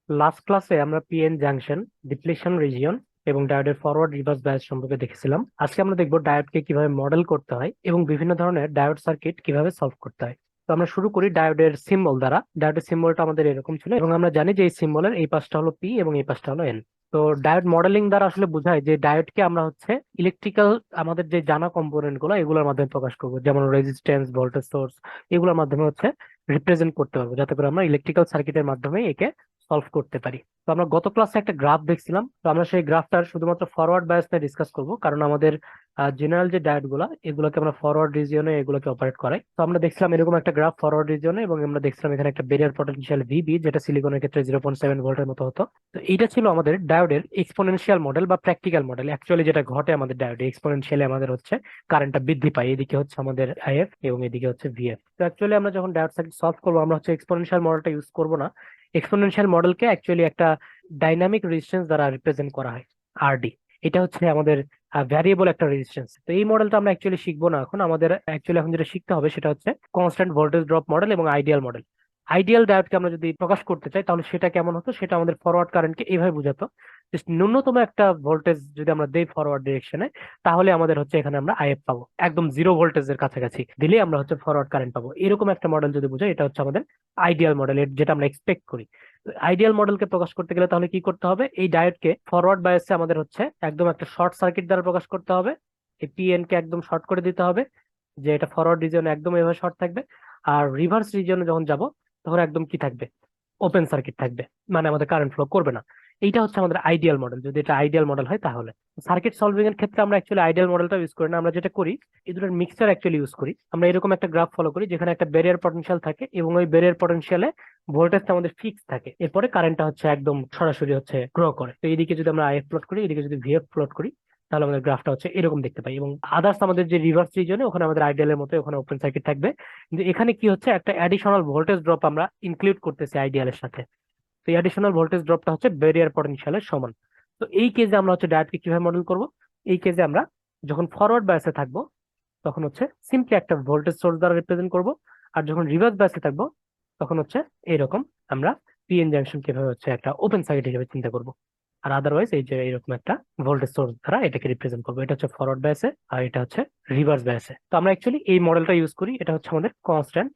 Last ক্লাসে আমরা PN junction, depletion region এবং ডায়োডের ফরওয়ার্ড রিভার্স বায়াস সম্পর্কে দেখেছিলাম। আজকে আমরা দেখবো ডায়োডকে কিভাবে মডেল করতে হয় এবং বিভিন্ন ধরনের ডায়োড সার্কিট কিভাবে সলভ করতে হয়। তো আমরা শুরু করি ডায়োডের সিম্বল দ্বারা। ডায়োডের সিম্বলটা আমাদের এরকম ছিল এবং আমরা জানি যে এই সিম্বলের এই পাশটা হলো পি এবং এই পাশটা হলো এন। তো ডায়োড মডেলিং দ্বারা আসলে বোঝায় যে ডায়োডকে আমরা হচ্ছে ইলেকট্রিক্যাল আমাদের যে জানা কম্পোনেন্ট গুলো এগুলোর মাধ্যমে প্রকাশ করবো, যেমন রেজিস্ট্যান্স, ভোল্টেজ সোর্স, এগুলোর মাধ্যমে হচ্ছে রিপ্রেজেন্ট করতে পারবো, যাতে করে আমরা ইলেকট্রিক্যাল সার্কিটের মাধ্যমে একে সলভ করতে পারি। তো আমরা গত ক্লাসে একটা গ্রাফ দেখছিলাম, তো আমরা সেই গ্রাফটার শুধুমাত্র ফরওয়ার্ড বায়াস নিয়ে ডিসকাস করব, কারণ আমাদের জেনারেল যে ডায়োড গুলা এগুলোকে আমরা ফরওয়ার্ড রিজিয়নে এগুলোকে অপারেট করাই। তো আমরা দেখছিলাম এরকম একটা গ্রাফ ফরওয়ার্ড রিজিয়নে, এবং আমরা দেখছিলাম এখানে একটা ব্যারিয়ার পটেনশিয়াল ভিবি, যেটা সিলিকনের ক্ষেত্রে 0.7 ভোল্টের মতো হতো। তো এইটা ছিল আমাদের ডায়োডের এক্সপোনেনশিয়াল মডেল বা প্র্যাকটিক্যাল মডেল। অ্যাকচুয়ালি যেটা ঘটে আমাদের ডায়োডে, এক্সপোনেনশিয়ালি আমাদের হচ্ছে কারেন্টটা বৃদ্ধি পায়, এদিকে হচ্ছে আমাদের আইএফ এবং এদিকে হচ্ছে ভিএফ। তো অ্যাকচুয়ালি আমরা যখন ডায়োড সার্কিট সলভ করবো, আমরা হচ্ছে এক্সপোনেনশিয়াল মডেলটা ইউজ করবো না। এক্সপোনেনশিয়াল মডেলকে অ্যাকচুয়ালি একটা ডাইনামিক রেজিস্ট্যান্স দ্বারা রিপ্রেজেন্ট করা হয়, আরডি। এটা হচ্ছে আমাদের ভ্যারিয়েবল একটা রেজিস্ট্যান্স। তো এই মডেলটা আমরা অ্যাকচুয়ালি শিখবো না এখন। আমাদের অ্যাকচুয়ালি এখন যেটা শিখতে হবে সেটা হচ্ছে কনস্ট্যান্ট ভোল্টেজ ড্রপ মডেল এবং আইডিয়াল মডেল। আইডিয়াল ডায়োডকে আমরা যদি প্রকাশ করতে চাই তাহলে সেটা কেমন হতো, সেটা আমাদের ফরওয়ার্ড কারেন্টকে এইভাবে বোঝাতো। Just ন্যূনতম একটা ভোল্টেজ যদি আমরা দেই ফরওয়ার্ড ডিরেকশনে, তাহলে আমাদের হচ্ছে এখানে আমরা আইএফ পাবো। একদম 0 ভোল্টেজের কাছাকাছি দিলে আমরা হচ্ছে ফরওয়ার্ড কারেন্ট পাবো। এরকম একটা মডেল যদি বোঝাই, এটা হচ্ছে আমাদের আইডিয়াল মডেল, যেটা আমরা এক্সপেক্ট করি। আইডিয়াল মডেলকে প্রকাশ করতে গেলে তাহলে কি করতে হবে, এই ডায়োডকে ফরওয়ার্ড বায়াসে আমাদের হচ্ছে একদম একটা শর্ট সার্কিট দ্বারা প্রকাশ করতে হবে। এই পিএন কে একদম শর্ট করে দিতে হবে, যে এটা ফরওয়ার্ড রিজিয়নে একদম এভাবে শর্ট থাকবে। আর রিভার্স রিজিয়নে যখন যাব, তখন একদম কি থাকবে, ওপেন সার্কিট থাকবে, মানে আমাদের কারেন্ট ফ্লো করবে না। এইটা হচ্ছে আমাদের আইডিয়াল মডেল। যদি এটা আইডিয়াল মডেল হয় তাহলে সার্কিট সলভিং এর ক্ষেত্রে আমরা অ্যাকচুয়ালি আইডিয়াল মডেলটা ইউজ করি না। আমরা যেটা করি, এই দুটোর মিক্সচার অ্যাকচুয়ালি ইউজ করি। আমরা এরকম একটা গ্রাফ ফলো করি যেখানে একটা ব্যারিয়ার পটেনশিয়াল থাকে এবং ওই ব্যারিয়ার পটেনশিয়ালে ভোল্টেজটা আমাদের ফিক্স থাকে, এরপরে কারেন্টটা হচ্ছে একদম সরাসরি হচ্ছে গ্রো করে। তো এইদিকে যদি আমরা আইএফ প্লট করি, এদিকে যদি ভিএফ প্লট করি, তাহলে আমাদের গ্রাফটা হচ্ছে এরকম দেখতে পাই। এবং আদার্স আমাদের যে রিভার্স রিজনে, ওখানে আমাদের আইডিয়ালের মতো ওখানে ওপেন সার্কিট থাকবে। কিন্তু এখানে কি হচ্ছে, একটা অ্যাডিশনাল ভোল্টেজ ড্রপ আমরা ইনক্লুড করতেছি আইডিয়ালের সাথে। তো এই অ্যাডিশনাল ভোল্টেজ ড্রপটা হচ্ছে ব্যারিয়ার পটেনশিয়ালের সমান। তো এই কেসে আমরা হচ্ছে ডায়োডকে কিভাবে মডেল করব, এই কেসে আমরা যখন ফরওয়ার্ড বায়াসে থাকবো তখন হচ্ছে সিম্পলি একটা ভোল্টেজ সোর্স দ্বারা রিপ্রেজেন্ট করব। আর যখন রিভার্স বায়াসে থাকবো তখন হচ্ছে এইরকম আমরা পিএন জাংশন কিভাবে হচ্ছে একটা ওপেন সার্কিট হিসেবে চিন্তা করব। আর আদারওয়াইজ এই যে এরকম একটা ভোল্টেজ সোর্স দ্বারা এটাকে রিপ্রেজেন্ট করবো। এটা হচ্ছে ফরওয়ার্ড বায়াসে আর এটা হচ্ছে রিভার্স বায়াসে। তো আমরা অ্যাকচুয়ালি এই মডেলটা ইউজ করি। এটা হচ্ছে আমাদের কনস্ট্যান্ট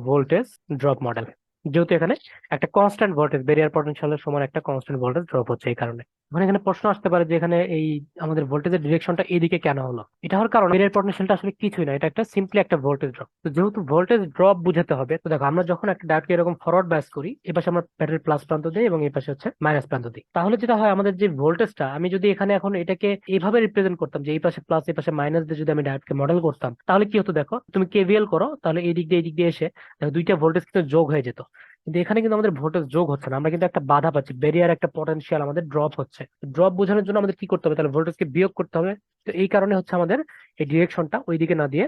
ভোল্টেজ ড্রপ মডেল, যেহেতু এখানে একটা কনস্ট্যান্ট ভোল্টেজ ব্যারিয়ার পটেনশিয়ালের সমান একটা কনস্ট্যান্ট ভোল্টেজ ড্রপ হচ্ছে এই কারণে। এখন এখানে প্রশ্ন আসতে পারে যে এখানে এই আমাদের ভোল্টেজের ডিরেকশনটা এইদিকে কেন হলো। এটা হওয়ার কারণ ব্যারিয়ার পটেনশিয়ালটা আসলে কিছুই না, এটা একটা সিম্পলি একটা ভোল্টেজ ড্রপ। তো যেহেতু ভোল্টেজ ড্রপ বুঝাতে হবে, তো দেখো আমরা যখন একটা ডায়োডকে এরকম ফরওয়ার্ড বায়াস করি, এই পাশে আমরা ব্যাটারির প্লাস প্রান্ত দিই এবং এই পাশে হচ্ছে মাইনাস প্রান্ত দিই, তাহলে যেটা হয় আমাদের যে ভোল্টেজটা, আমি যদি এখানে এখন এটাকে এইভাবে রিপ্রেজেন্ট করতাম যে এই পাশে প্লাস এই পাশে মাইনাস দিয়ে যদি আমি ডায়োডকে মডেল করতাম, তাহলে কি হতো দেখো, তুমি কেভিএল করো, তাহলে এই দিক দিয়ে এসে দেখো দুইটা ভোল্টেজ কিন্তু যোগ হয়ে যেত। কিন্তু এখানে কিন্তু আমাদের ভোল্টেজ যোগ হচ্ছে না, আমরা কিন্তু একটা বাধা পাচ্ছি, ব্যারিয়ার একটা পটেনশিয়াল আমাদের ড্রপ হচ্ছে। ড্রপ বোঝানোর জন্য আমাদের কি করতে হবে, তাহলে ভোল্টেজকে বিয়োগ করতে হবে। তো এই কারণে হচ্ছে আমাদের এই ডিরেকশনটা ওইদিকে না দিয়ে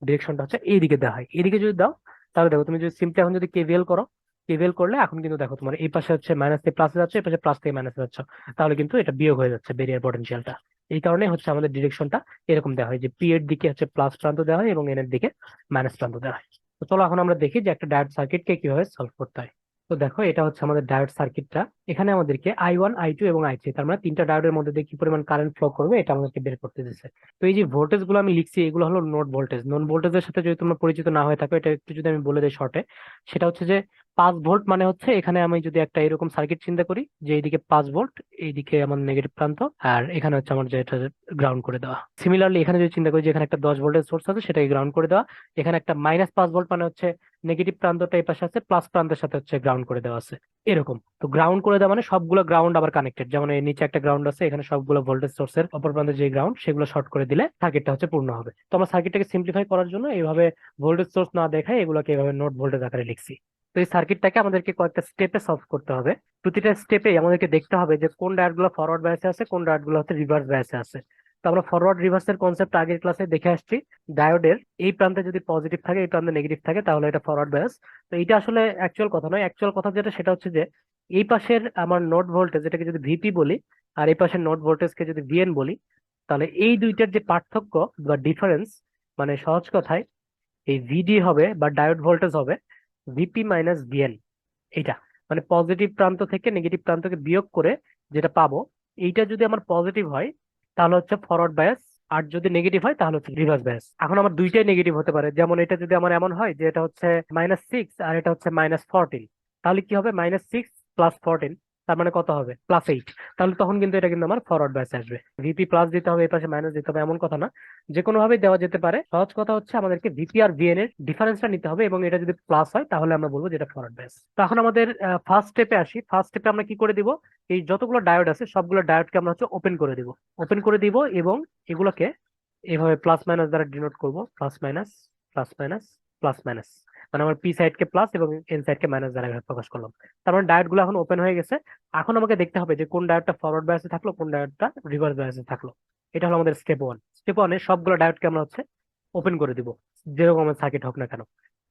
ডিরেকশনটা হচ্ছে এইদিকে দেওয়া হয়। এইদিকে যদি দাও, তাহলে দেখো তুমি যদি সিম্পলি এখন যদি কেভিএল করো, কেভিএল করলে এখন কিন্তু দেখো তোমার এই পাশে হচ্ছে মাইনাস থেকে প্লাসে যাচ্ছে, এই পাশে প্লাস থেকে মাইনাসে যাচ্ছে, তাহলে কিন্তু এটা বিয়োগ হয়ে যাচ্ছে ব্যারিয়ার পটেনশিয়ালটা। এই কারণে হচ্ছে আমাদের ডিরেকশনটা এরকম দেওয়া হয় যে পি এর দিকে হচ্ছে প্লাস প্রান্ত দেওয়া হয় এবং এন এর দিকে মাইনাস প্রান্ত দেওয়া হয়। তো চলো এখন আমরা দেখি যে একটা ডায়োড সার্কিটকে কিভাবে সলভ করতে হয়। তো দেখো এটা হচ্ছে আমাদের ডায়োড সার্কিটটা। এখানে আমাদেরকে আই 1, I2 এবং I3, তার মানে তিনটা ডায়োডের মধ্যে দিয়ে কি পরিমাণ কারেন্ট ফ্লো করবে এটা আমাদেরকে বের করতে দিচ্ছে। তো এই যে ভোল্টেজ গুলো আমি লিখছি, এগুলো হলো নোড ভোল্টেজ। নোড ভোল্টেজের সাথে যদি তোমরা পরিচিত না হয়ে থাকো, এটা একটু যদি আমি বলে দিই শর্টে, সেটা হচ্ছে যে 5 ভোল্ট মানে হচ্ছে, এখানে আমি যদি একটা এরকম সার্কিট চিন্তা করি যে এইদিকে 5 ভোল্ট, এইদিকে আমার নেগেটিভ প্রান্ত, আর এখানে হচ্ছে আমার যেটা গ্রাউন্ড করে দেওয়া। সিমিলারলি এখানে যদি চিন্তা করি যে এখানে একটা 10 ভোল্টের সোর্স আছে, সেটাকে গ্রাউন্ড করে দেওয়া। এখানে একটা -5 ভোল্ট মানে হচ্ছে নেগেটিভ প্রান্তটা এই পাশে আছে, প্লাস প্রান্তের সাথে হচ্ছে গ্রাউন্ড করে দেওয়া আছে এরকম। তো গ্রাউন্ড করে দেওয়া মানে সবগুলো গ্রাউন্ড আবার কানেক্টেড, যেমন এই নিচে একটা গ্রাউন্ড আছে, এখানে সবগুলো ভোল্টেজ সোর্সের অপর প্রান্তে যে গ্রাউন্ড, সেগুলো শর্ট করে দিলে সার্কিটটা হচ্ছে পূর্ণ হবে। তো আমরা সার্কিটটাকে সিম্পলিফাই করার জন্য এইভাবে ভোল্টেজ সোর্স না দেখায় এগুলোকে এইভাবে নোড ভোল্টেজ আকারে লিখছি। তো এই সার্কিটটাকে আমাদেরকে কয়েকটা স্টেপে সলভ করতে হবে। প্রতিটা স্টেপে আমাদেরকে দেখতে হবে যে কোন ডায়োড গুলো ফরওয়ার্ড বায়াসে আছে, কোন ডায়োড গুলো হচ্ছে রিভার্স বায়াসে আছে। তো আমরা ফরওয়ার্ড রিভার্সের কনসেপ্ট আগের ক্লাসে দেখে আসছি। ডায়োডের এই প্রান্তে যদি পজিটিভ থাকে, এই প্রান্তে নেগেটিভ থাকে, তাহলে এটা ফরওয়ার্ড বায়াস। তো এটা আসলে অ্যাকচুয়াল কথা নয়। অ্যাকচুয়াল কথা যেটা, সেটা হচ্ছে যে এই পাশের আমার নোড ভোল্টেজ এটাকে যদি ভিপি বলি, আর এই পাশের নোড ভোল্টেজকে যদি ভিএন বলি, তাহলে এই দুইটার যে পার্থক্য বা ডিফারেন্স, মানে সহজ কথায় এই ভিডি হবে বা ডায়োড ভোল্টেজ হবে ভিপি মাইনাস ভিএন। এটা মানে পজিটিভ প্রান্ত থেকে নেগেটিভ প্রান্তকে বিয়োগ করে যেটা পাবো, এইটা যদি আমার পজিটিভ হয় তাহলে হচ্ছে ফরওয়ার্ড বায়াস, আর যদি নেগেটিভ হয় তাহলে হচ্ছে রিভার্স বায়াস। এখন আমার দুইটাই নেগেটিভ হতে পারে, যেমন এটা যদি আমার এমন হয় যে এটা হচ্ছে -6 আর এটা হচ্ছে -14, তাহলে কি হবে, -6 + 14, তার মানে কত হবে, +8। তাহলে তখন কিন্তু এটা কিন্তু আমার ফরওয়ার্ড বায়াস আসবে। ভিপি প্লাস দিতে হবে, এই পাশে মাইনাস দিতে হবে এমন কথা না, যে কোনো ভাবে দেওয়া যেতে পারে। সহজ কথা হচ্ছে আমাদেরকে ভিপি আর ভিএন এর ডিফারেন্সটা নিতে হবে, এবং এটা যদি প্লাস হয় তাহলে আমরা বলবো যেটা ফরওয়ার্ড বায়াস। তো এখন আমাদের ফার্স্ট স্টেপে আসি। ফার্স্ট স্টেপে আমরা কি করে দিব, এই যতগুলো ডায়োড আছে সবগুলো ডায়োডকে আমরা হচ্ছে ওপেন করে দিব। ওপেন করে দিব এবং এগুলোকে এভাবে প্লাস মাইনাস দ্বারা ডিনোট করব, plus minus, plus minus, plus minus. মানে আমার পি সাইড কে প্লাস এবং এন সাইড কে মাইনাস দ্বারা এভাবে প্রকাশ করলাম। তার মানে ডায়োড গুলো এখন ওপেন হয়ে গেছে। এখন আমাকে দেখতে হবে যে কোন ডায়োডটা ফরওয়ার্ড বায়াসে থাকলো, কোন ডায়োডটা রিভার্স বায়াসে থাকলো। এটা হলো আমাদের স্টেপ ওয়ান। স্টেপ ওয়ানে সবগুলো ডায়োডকে আমরা হচ্ছে ওপেন করে দিব, যেরকম আমার সার্কিট হোক না কেন।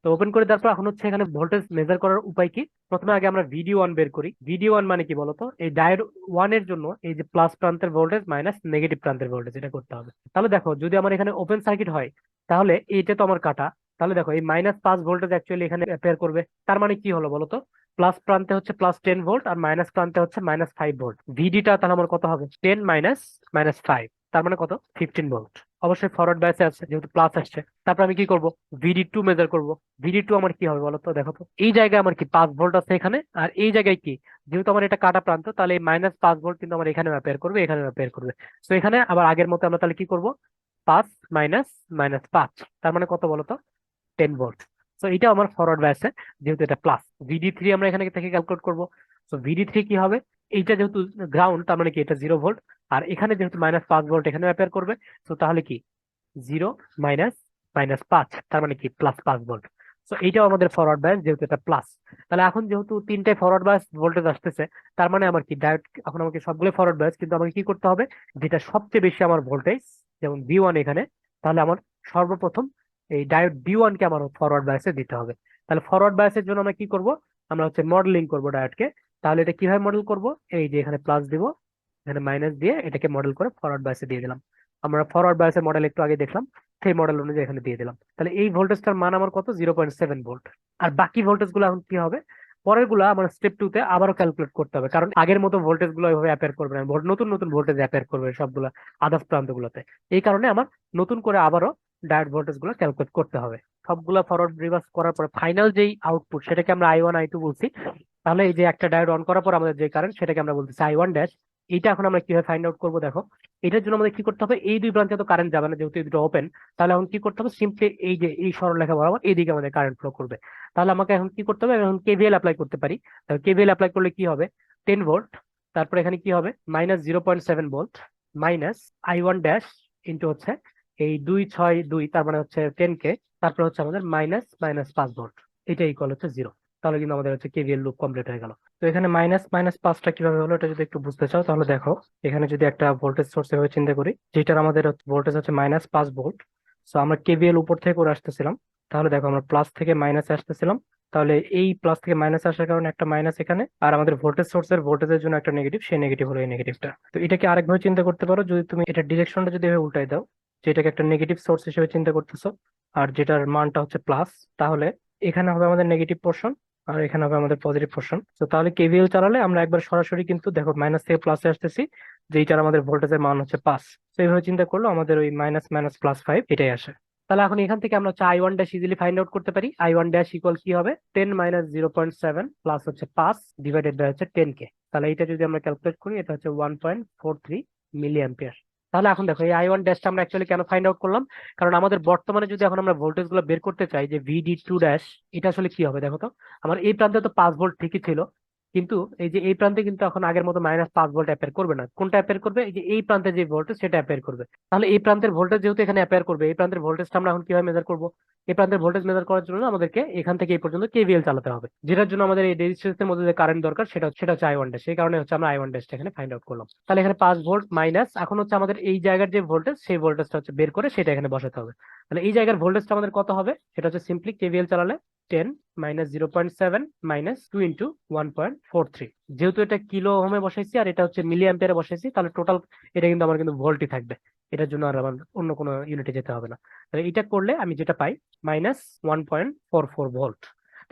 তো ওপেন করে দেওয়ার পর এখন হচ্ছে এখানে ভোল্টেজ মেজার করার উপায় কি। প্রথমে আগে আমরা ভিডি ওয়ান বের করি। ভিডি ওয়ান মানে কি বলতো, এই ডায়োড ওয়ান এর জন্য এই যে প্লাস প্রান্তের ভোল্টেজ মাইনাস নেগেটিভ প্রান্তের ভোল্টেজ, এটা করতে হবে। তাহলে দেখো যদি আমার এখানে ওপেন সার্কিট হয় তাহলে এইটা তো আমার কাটা, তাহলে দেখো এই -5 ভোল্টেজ অ্যাকচুয়ালি এখানে অ্যাপিয়ার করবে। তার মানে কি হলো বলতো, প্লাস প্রান্তে হচ্ছে +10 ভোল্ট আর মাইনাস প্রান্তে হচ্ছে -5 ভোল্ট। ভিডিটা তাহলে আমার কত হবে, 10 মাইনাস -5, তার মানে কত, 15 ভোল্ট। অবশ্যই ফরওয়ার্ড বায়াসে আছে যেহেতু প্লাস আসছে। তারপর আমি কি করব, VD2 মেজার করব। VD2 আমার কি হবে বলতো, দেখো তো এই জায়গায় আমার কি 5 ভোল্ট আছে এখানে, আর এই জায়গায় কি, যেহেতু আমার এটা কাটা প্রান্ত, তাহলে এই -5 ভোল্ট কিন্তু আমার এখানে অ্যাপিয়ার করবে, এখানে অ্যাপিয়ার করবে। তো এখানে আবার আগের মতো আমরা তাহলে কি করব, 5 মাইনাস -5, তার মানে কত বলতো, 10 ভোল্ট। তো এটা আমার ফরওয়ার্ড বায়াসে, যেহেতু এটা প্লাস। VD3 আমরা এখানে থেকে ক্যালকুলেট করব। তো VD3 কি হবে, এইটা যেহেতু গ্রাউন্ড তার মানে কি এটা 0 ভোল্ট, আর এখানে যেহেতু -5 ভোল্ট এখানে অ্যাপিয়ার করবে। তো তাহলে কি 0 মাইনাস -5, তার মানে কি +5 ভোল্ট। তো এইটাও আমাদের ফরওয়ার্ড বায়াস, যেহেতু এটা প্লাস। তাহলে এখন যেহেতু তিনটায় ফরওয়ার্ড বায়াস ভোল্টেজ আসতেছে, তার মানে আমার কি ডায়োড, এখন আমাকে সবগুলো ফরওয়ার্ড বায়াস, কিন্তু আমাকে কি করতে হবে, যেটা সবচেয়ে বেশি আমার ভোল্টেজ, যেমন V1 এখানে, তাহলে আমার সর্বপ্রথম এই ডায়োড B1 কে আমার ফরওয়ার্ড বায়াসে দিতে হবে। তাহলে ফরওয়ার্ড বায়াসের জন্য আমরা কি করব, আমরা হচ্ছে মডেলিং করব ডায়োডকে। তাহলে এটা কিভাবে মডেল করব, এই যে এখানে প্লাস দিব, এখানে মাইনাস দিয়ে এটাকে মডেল করে ফরওয়ার্ড বায়াসে দিয়ে দিলাম। আমরা ফরওয়ার্ড বায়াসের মডেল একটু আগে দেখলাম, সেই মডেল অনুযায়ী এখানে দিয়ে দিলাম। তাহলে এই ভোল্টেজটার মান আমার কত, 0.7 ভোল্ট। আর বাকি ভোল্টেজ গুলো এখন কি হবে, পরের গুলা আমার স্টেপ টু তে আবারও ক্যালকুলেট করতে হবে, কারণ আগের মতো ভোল্টেজ গুলো এভাবে অ্যাপেয়ার করবে না, নতুন নতুন ভোল্টেজ অ্যাপেয়ার করবে সবগুলা আদার্স প্রান্ত গুলোতে। এই কারণে আমার নতুন করে আবারও ডায়োড ভোল্টেজ গুলো ক্যালকুলেট করতে হবে। সবগুলা ফরওয়ার্ড রিভার্স করার পরে ফাইনাল যেই আউটপুট, সেটাকে আমরা I1 I2 বলছি। তাহলে এই যে একটা ডায়োড অন করার পর আমাদের যে কারেন্ট, সেটাকে আমরা বলতেছি I1 ড্যাশ। এইটা এখন আমরা কিভাবে ফাইন্ড আউট করবো দেখো। এটার জন্য আমাদের কি করতে হবে, এই দুই প্রান্তে তো কারেন্ট যাবে না, যেহেতু এই দুটো ওপেন। তাহলে এখন কি করতে হবে, সিম্পলি এই যে এই সরলরেখা বরাবর এইদিকে আমাদের কারেন্ট ফ্লো করবে। তাহলে আমাকে এখন কি করতে হবে, এখন কেভিএল অ্যাপ্লাই করতে পারি। কেভিএল অ্যাপ্লাই করলে কি হবে, 10 ভোল্ট, তারপর এখানে কি হবে, -0.7 volt, minus I1 dash into হচ্ছে এই 2 6 2, তার মানে হচ্ছে 10K, তারপর হচ্ছে আমাদের -5 ভোল্ট, এটা ইকুয়াল হচ্ছে 0। তাহলে কিন্তু আমাদের হচ্ছে কেভিএল লুপ কমপ্লিট হয়ে গেল। তো এখানে -5টা কিভাবে হলো, এটা যদি একটু বুঝতে চাও তাহলে দেখো, এখানে যদি একটা ভোল্টেজ সোর্স এভাবে চিন্তা করি, যেটার আমাদের ভোল্টেজ হচ্ছে -5 ভোল্ট। সো আমরা কেভিএল উপর থেকে করে আসতেছিলাম, তাহলে দেখো আমরা প্লাস থেকে মাইনাসে আসতেছিলাম। তাহলে এই প্লাস থেকে মাইনাস আসার কারণে একটা মাইনাস এখানে, আর আমাদের ভোল্টেজ সোর্সের ভোল্টেজের জন্য একটা নেগেটিভ, সেই নেগেটিভ হলো এই নেগেটিভটা। তো এটাকে আরেকভাবে চিন্তা করতে পারো, যদি তুমি এটা ডিরেকশনটা যদি এভাবে উল্টাই দাও, যেটাকে একটা নেগেটিভ সোর্স হিসেবে চিন্তা করতেছো, আর যেটার মানটা হচ্ছে প্লাস, তাহলে এখানে হবে আমাদের নেগেটিভ পোর্শন, আর এখানে হবে আমাদের পজিটিভ পোর্শন। তো তাহলে কেভিএল চালালে আমরা একবার সরাসরি কিন্তু দেখো মাইনাস থেকে প্লাসে আসতেছি, যেইটার আমাদের ভোল্টেজের মান হচ্ছে 5। তো এইভাবে চিন্তা করলো আমাদের ওই মাইনাস মাইনাস +5 এটাই আসে। তাহলে এখন এখান থেকে আমরা হচ্ছে I1 dash easily find out করতে পারি। I1 ড্যাশ ইকুয়াল কি হবে, 10 -0.7 প্লাস হচ্ছে 5 ডিভাইডেড বাই হচ্ছে 10K। তাহলে এটা যদি আমরা ক্যালকুলেট করি, এটা হচ্ছে 1.43 মিলি অ্যাম্পিয়ার। তাহলে এখন দেখো এই I1 ড্যাশটা আমরা অ্যাকচুয়ালি কেন ফাইন্ড আউট করলাম, কারণ আমাদের বর্তমানে যদি এখন আমরা ভোল্টেজ গুলো বের করতে চাই, যে VD2 ড্যাশ, এটা আসলে কি হবে দেখো তো। আমার এই প্রান্তে তো 5 ভোল্ট ঠিকই ছিল, কিন্তু এই যে এই প্রান্তে কিন্তু এখন আগের মতো -5 ভোল্ট অ্যাপেয়ার করবে না। কোনটা অ্যাপেয়ার করবে, এই যে এই প্রান্তে যে ভোল্টেজ, সেটা অ্যাপেয়ার করবে। তাহলে এই প্রান্তের ভোল্টেজ যেহেতু এখানে অ্যাপেয়ার করবে, এই প্রান্তের ভোল্টেজটা আমরা এখন কিভাবে মেজার করবো, এই প্রান্তের ভোল্টেজ মেজার করার জন্য আমাদেরকে এখান থেকে এই পর্যন্ত কেভিএল চালাতে হবে, যেটার জন্য আমাদের এই রেজিস্ট্যান্সের মধ্যে যে কারেন্ট দরকার, সেটা হচ্ছে I1 ড্যাশ। সেই কারণে হচ্ছে আমরা I1 ড্যাশটা এখানে ফাইন্ড আউট করলাম। তাহলে এখানে 5 ভোল্ট মাইনাস, এখন হচ্ছে আমাদের এই জায়গার যে ভোল্টেজ, সেই ভোল্টেজটা হচ্ছে বের করে সেটা এখানে বসাতে হবে। তাহলে এই জায়গার ভোল্টেজটা আমাদের কত হবে, সেটা হচ্ছে সিম্পলি কেভিএল চালালে 10 -0.7 -2 ইন্টু 1.43। যেহেতু এটা কিলো ওহমে বসাইছি আর এটা হচ্ছে মিলি অ্যাম্পিয়ারে বসাইছি, তাহলে টোটাল এটা কিন্তু আমার কিন্তু ভোল্টই থাকবে। এটার জন্য আর আমার অন্য কোনো ইউনিটে যেতে হবে না। তাহলে এটা করলে আমি যেটা পাই, -1.44 ভোল্ট।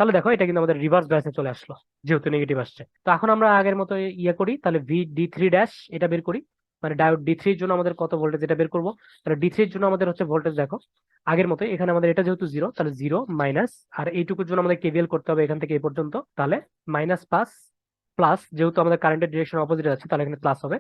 তাহলে দেখো এটা কিন্তু আমাদের রিভার্স বায়াসে চলে আসলো, যেহেতু নেগেটিভ আসছে। তো এখন আমরা আগের মতো ইয়ে করি, তাহলে ভি ডি থ্রি ড্যাশ এটা বের করি, মানে ডায়োড ডি থ্রির জন্য আমাদের কত ভোল্টেজ এটা বের করবো। তাহলে ডি থ্রির জন্য আমাদের হচ্ছে ভোল্টেজ দেখো আগের মতো, এখানে আমাদের এটা যেহেতু জিরো, তাহলে জিরো মাইনাস, আর এইটুকুর জন্য আমাদের কেভিএল করতে হবে এখান থেকে এই পর্যন্ত, তাহলে মাইনাস পাঁচ প্লাস, যেহেতু আমাদের কারেন্টের ডিরেকশন অপোজিট আছে তাহলে এখানে প্লাস হবে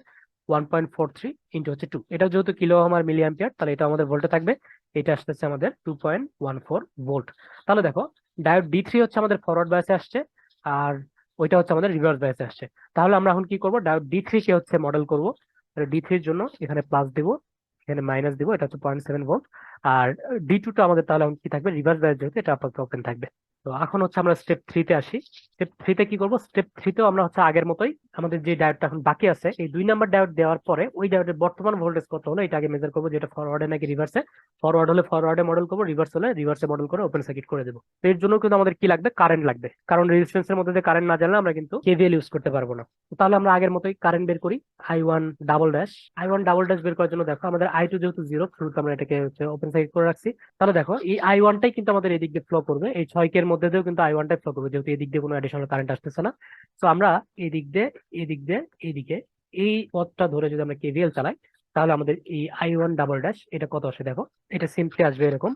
1.43 ইন্টু হচ্ছে 2, এটা যেহেতু কিলো ওহম আর মিলি অ্যাম্পিয়ার, তাহলে এটা আমাদের ভোল্টে থাকবে। এটা আসতেছে আমাদের 2.14 ভোল্ট। তাহলে দেখো ডায়োড ডি থ্রি হচ্ছে আমাদের ফরওয়ার্ড বায়াসে আসছে, আর ওইটা হচ্ছে আমাদের রিভার্স বায়াসে আসছে। তাহলে আমরা এখন কি করব, ডায়োড ডি থ্রি কে হচ্ছে মডেল করব। ডি থ্রির জন্য এখানে প্লাস দিব, এখানে মাইনাস দিব, এটা হচ্ছে 0.7 ভোল্ট। আর ডি টু টা আমাদের তাহলে এখন কি থাকবে, রিভার্স বায়াস যেহেতু এটা আপাতত ওপেন থাকবে। তো এখন হচ্ছে আমরা স্টেপ থ্রিতে আসি। স্টেপ থ্রিতে কি করব, স্টেপ থ্রিতেও আমরা হচ্ছে আগের মতোই আমাদের যে ডায়োডটা এখন বাকি আছে, এই 2 নাম্বার ডায়োড দেওয়ার পরে ওই ডায়োডের বর্তমান ভোল্টেজ কত হলো এটা আগে মেজার করবো, যেটা ফরওয়ার্ডে নাকি রিভার্সে। ফরওয়ার্ড হলে ফরওয়ার্ডে মডেল করবো, রিভার্স হলে রিভার্সে মডেল করে ওপেন সার্কিট করে দেবো। তো এর জন্য কিন্তু আমাদের কি লাগবে, কারেন্ট লাগবে, কারণ রেজিস্ট্যান্সের মধ্যে দিয়ে কারেন্ট না জানলে আমরা কিন্তু কেভিএল ইউজ করতে পারবো না। তো তাহলে আমরা আগের মতোই কারেন্ট বের করি, আই ওয়ান ডাবল ড্যাশ বের করার জন্য দেখো আমাদের আই টু যেহেতু জিরো, শুরুতে আমরা এটাকে ওপেন সার্কিট করে রাখছি। তাহলে দেখো এই আই ওয়ানটাই কিন্তু আমাদের এদিক দিয়ে ফ্লো করবে, এই 6 কে মধ্যে দিয়েও কিন্তু আই ওয়ানটাই ফ্লো করবে, যেহেতু এদিক দিয়ে কোনো অ্যাডিশনাল কারেন্ট আসতেছে না। তো আমরা এদিক দিয়ে এদিক দিয়ে এদিকে এই পথটা ধরে যদি আমরা কেভিএল চালাই, তাহলে আমাদের এই I1 ডাবল ড্যাশ এটা কত আসে দেখো, এটা সিম্পলি আসবে এরকম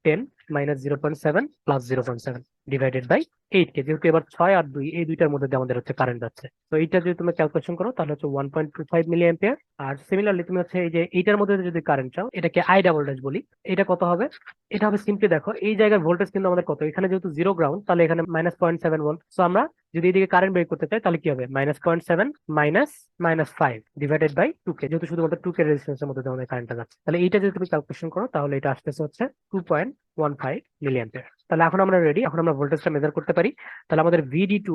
10 মাইনাস 0.7 প্লাস 0.7 ডিভাইডেড বাই 8 কে, যেহেতু এবার 6 আর 2 এই দুইটার মধ্যে দিয়ে আমাদের হচ্ছে কারেন্ট যাচ্ছে। তো এইটা যদি তুমি ক্যালকুলেশন করো তাহলে হচ্ছে 1.25 মিলি অ্যাম্পিয়ার। আর সিমিলারলি তুমি হচ্ছে এই যে এইটার মধ্যে দিয়ে যদি কারেন্ট চাও, এটাকে I ডাবল ড্যাশ বলি, এটা কত হবে, এটা হবে সিম্পলি দেখো এই জায়গার ভোল্টেজ কিন্তু আমাদের কত, এখানে যেহেতু জিরো গ্রাউন্ড তাহলে এখানে -0.7 ভোল্ট। তো আমরা যদি এদিকে কারেন্ট বের করতে চাই তাহলে কি হবে, -0.7 মাইনাস -5 ডিভাইডেড বাই 2 কে, যেহেতু শুধুমাত্র 2 কে রেজিস্ট্যান্সের মধ্যে দিয়ে আমাদের কারেন্টটা যাচ্ছে। তাহলে এইটা যদি তুমি ক্যালকুলেশন করো তাহলে এটা আসতেছে হচ্ছে 2.15 মিলি অ্যাম্পিয়ার। তাহলে এখন আমরা রেডি, এখন আমরা ভোল্টেজটা মেজার করতে পারি। তাহলে আমাদের VD2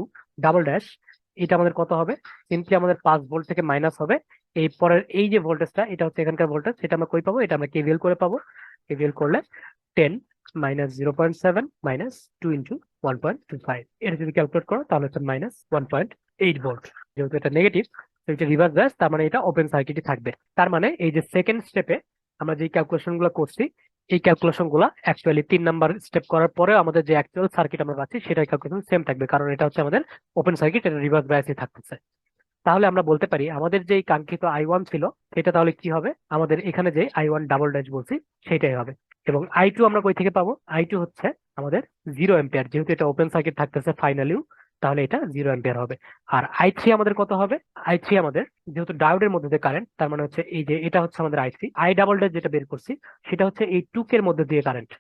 ডাবল ড্যাশ এটা আমাদের কত হবে, সিম্পলি আমাদের 5 ভোল্ট থেকে মাইনাস হবে এই পরের এই যে ভোল্টেজটা, এটা হচ্ছে এখানকার ভোল্টেজ, সেটা আমরা কই পাবো, এটা আমরা কেভিএল করে পাবো। কেভিএল করলে 10 মাইনাস 0.7 মাইনাস 2 ইন্টু 1.25, এটা যদি ক্যালকুলেট করো তাহলে হচ্ছে -1.8 ভোল্ট। যেহেতু এটা নেগেটিভ, তো এটা রিভার্স ব্যাস, তার মানে এটা ওপেন সার্কিটই থাকবে। তার মানে এই যে সেকেন্ড স্টেপে আমরা যে ক্যালকুলেশন গুলো করছি, এই ক্যালকুলেশন গুলা অ্যাকচুয়ালি 3 নাম্বার স্টেপ করার পরে আমাদের যে অ্যাকচুয়াল সার্কিট আমরা পাচ্ছি সেটাই ক্যালকুলেশন সেম থাকবে, কারণ এটা হচ্ছে আমাদের ওপেন সার্কিট, এটা রিভার্স বায়াসই থাকতেছে। তাহলে আমরা বলতে পারি আমাদের যে কাঙ্ক্ষিত I1 ছিল সেটা তাহলে কি হবে, আমাদের এখানে যে I1 ডাবল ড্যাশ বলছি সেটাই হবে। এবং I2 আমরা কই থেকে পাবো, I2 হচ্ছে আমাদের 0 অ্যাম্পিয়ার, যেহেতু এটা ওপেন সার্কিট থাকতেছে ফাইনালিও, তাহলে এটা 0 অ্যাম্পিয়ার হবে। আর I3 আমাদের কত হবে, I3 আমাদের যেহেতু ডায়োডের মধ্যে দিয়ে কারেন্ট, তার মানে হচ্ছে এই যে এটা হচ্ছে আমাদের I3, I ডাবল ড্যাশ যেটা বের করছি সেটা হচ্ছে এই 2 কের মধ্যে দিয়ে কারেন্ট।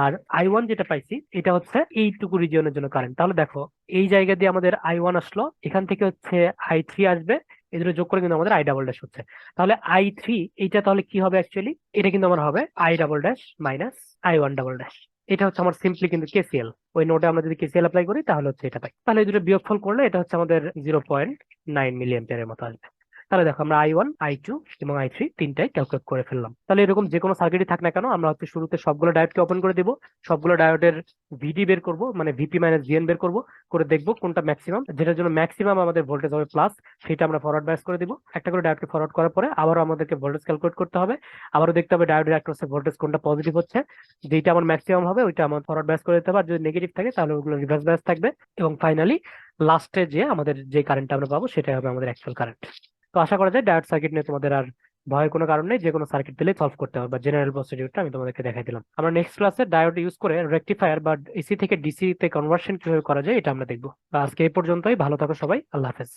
আর I1 যেটা পাইছি এটা হচ্ছে এইটুকু রিজিয়নের জন্য কারেন্ট। তাহলে দেখো এই জায়গা দিয়ে আমাদের I1 আসলো, এখান থেকে হচ্ছে I3 আসবে, এই দুটো যোগ করে কিন্তু আমাদের I ডাবল ড্যাশ হচ্ছে। তাহলে I3 এইটা তাহলে কি হবে অ্যাকচুয়ালি, এটা কিন্তু আমার হবে I double dash minus I1 double dash. এটা হচ্ছে আমার সিম্পলি কিন্তু কেসিএল, ওই নোটে আমরা যদি কেসিএল অ্যাপ্লাই করি তাহলে হচ্ছে এটা পাই। তাহলে এই দুটো বিয়োগফল করলে এটা হচ্ছে আমাদের 0.9 মিলি অ্যাম্পিয়ারের মতো আসবে। তাহলে দেখো আমরা I1 I2 এবং I3 তিনটাই ক্যালকুলেট করে ফেললাম। তাহলে এরকম যে কোনো সার্কিটই থাক না কেন, আমরা হচ্ছে শুরুতে সবগুলো ডায়োডকে ওপেন করে দিব, সবগুলো ডায়োডের ভিডি বের করব, মানে ভিপি মাইনাস ভিএন বের করব, করে দেখবো কোনটা ম্যাক্সিমাম, যেটার জন্য ম্যাক্সিমাম আমাদের ভোল্টেজ হবে প্লাস, সেটা আমরা ফরওয়ার্ড বায়াস করে দিব। একটা করে ডায়োডকে ফরওয়ার্ড করার পরে আবারও আমাদেরকে ভোল্টেজ ক্যালকুলেট করতে হবে, আবারও দেখতে হবে ডায়োডের অ্যাক্রসে ভোল্টেজ কোনটা পজিটিভ হচ্ছে, যেটা আমার ম্যাক্সিমাম হবে ওইটা আমার ফরওয়ার্ড বায়াস করে দিতে হবে, আর যদি নেগেটিভ থাকে তাহলে ওগুলো রিভার্স বায়াস থাকবে। এবং ফাইনালি লাস্টে যে আমাদের যে কারেন্টটা আমরা পাবো সেটাই হবে আমাদের অ্যাকচুয়াল কারেন্ট। তো আশা করা যায় ডায়োড সার্কিট নিয়ে তোমাদের আর ভয়ের কোনো কারণ নেই, যে কোনো সার্কিট দিলে সলভ করতে হবে, বা জেনারেল প্রসিডিউরটা আমি তোমাদেরকে দেখাই দিলাম। আমরা নেক্সট ক্লাসে ডায়োড ইউজ করে রেকটিফায়ার বা এসি থেকে ডিসি তে কনভার্সন কিভাবে করা যায় এটা আমরা দেখবো। আজকে এই পর্যন্তই, ভালো থাকো সবাই, আল্লাহ হাফেজ।